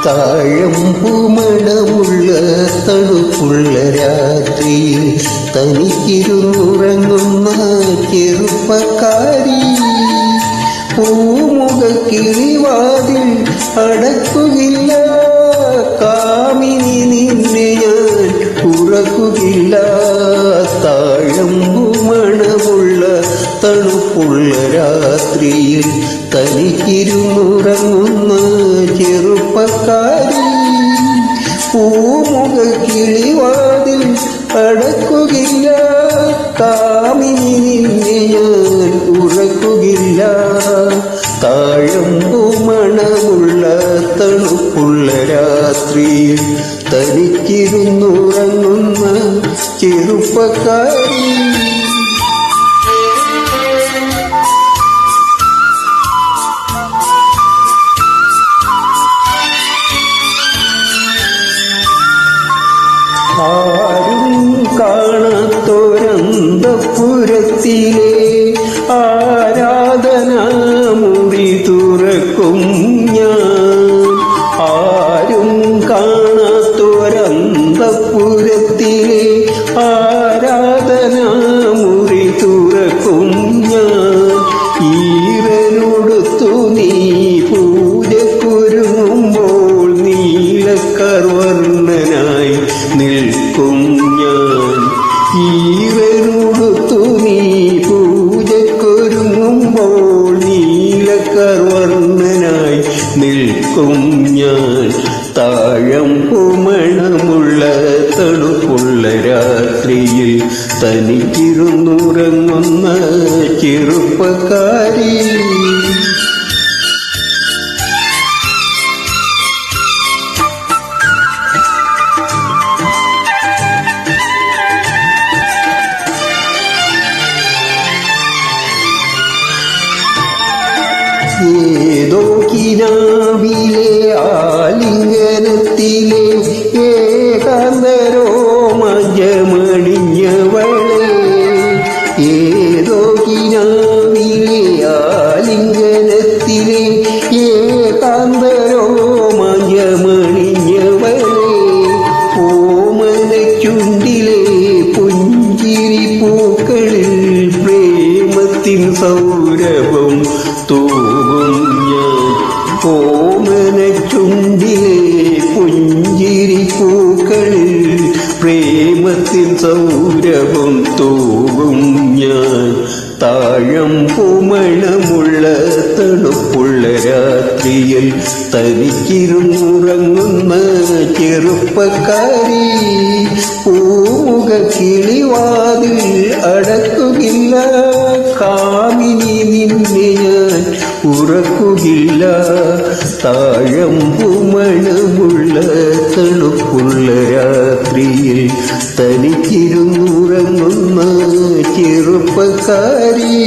താഴമ്പൂമണമുള്ള തണുപ്പുള്ള രാത്രിയിൽ തനിക്കിരുന്നുറങ്ങുന്ന ചെറുപ്പക്കാരി പൂമുഖ കിളിവാതിൽ അടക്കുകയില്ല, കാമിനി നിന്നെ ഞാൻ ഉറക്കുകയില്ല. താഴമ്പൂമണമുള്ള തണുപ്പുള്ള രാത്രിയിൽ തനിക്കിരുന്നുറങ്ങുന്ന ചെറുപ്പക്കാരി പൂമുഖ കിളിവാതിൽ അടക്കുകയില്ല, കാമിനി നിന്നെ ഞാൻ ഉറക്കുകയില്ല. താഴമ്പൂമണമുള്ള തണുപ്പുള്ള രാത്രിയിൽ തനിക്കിരുന്നുറങ്ങുന്ന ചെറുപ്പക്കാരി. ആരും കാണാത്തൊരന്തപുരത്തിലെ ആരാധനാമുറി തുറക്കും ഞാൻ. ആരും കാണാത്തൊരന്തപുരത്തിലെ ആരാധനാമുറി തുറക്കും ഞാൻ. ഈറനൊടുത്തു നീ പൂജക്കൊരുങ്ങുമ്പോൾ നീലക്കർവർണ്ണനായി നിൽക്കും ഞാൻ. ഈറനൊടുത്തു നീ പൂജക്കൊരുങ്ങുമ്പോൾ നീലക്കർവർണ്ണനായി നിൽക്കും ഞാൻ. താഴമ്പൂമണമുള്ള തണുപ്പുള്ള രാത്രിയിൽ തനിക്കിരുന്നുറങ്ങുന്ന ചെറുപ്പക്കാരി. ഏതോ കിനാവിലെ ആലിംഗനത്തിലെ ഏകാന്തരോമജമണിഞ്ഞവളെ, ഏതോ കിനാവിലെ ആലിംഗനത്തിലെ ഏകാന്തരോമജമണിഞ്ഞവളെ, ഓമനച്ചുണ്ടിലെ പുഞ്ചിരി പൂക്കളിൽ പ്രേമത്തിൻ സൗരഭം തൂകും ഞാൻ. ഓമനച്ചുണ്ടിലെ പുഞ്ചിരി പൂക്കളിൽ പ്രേമത്തിൻ സൗരഭം തൂകും ഞാൻ. താഴമ്പൂമണമുള്ള തണുപ്പുള്ള രാത്രിയിൽ തനിക്കിരുന്നുറങ്ങുന്ന ചെറുപ്പക്കാരി പൂമുഖ കിളിവാതിൽ അടക്കുകയില്ല, കാമിനി നിന്നെ ഞാൻ ഉറക്കുകയില്ല. താഴമ്പൂമണമുള്ള തണുപ്പുള്ള രാത്രിയിൽ തനിക്കിരുന്നുറങ്ങുന്ന ചെറുപ്പക്കാരി.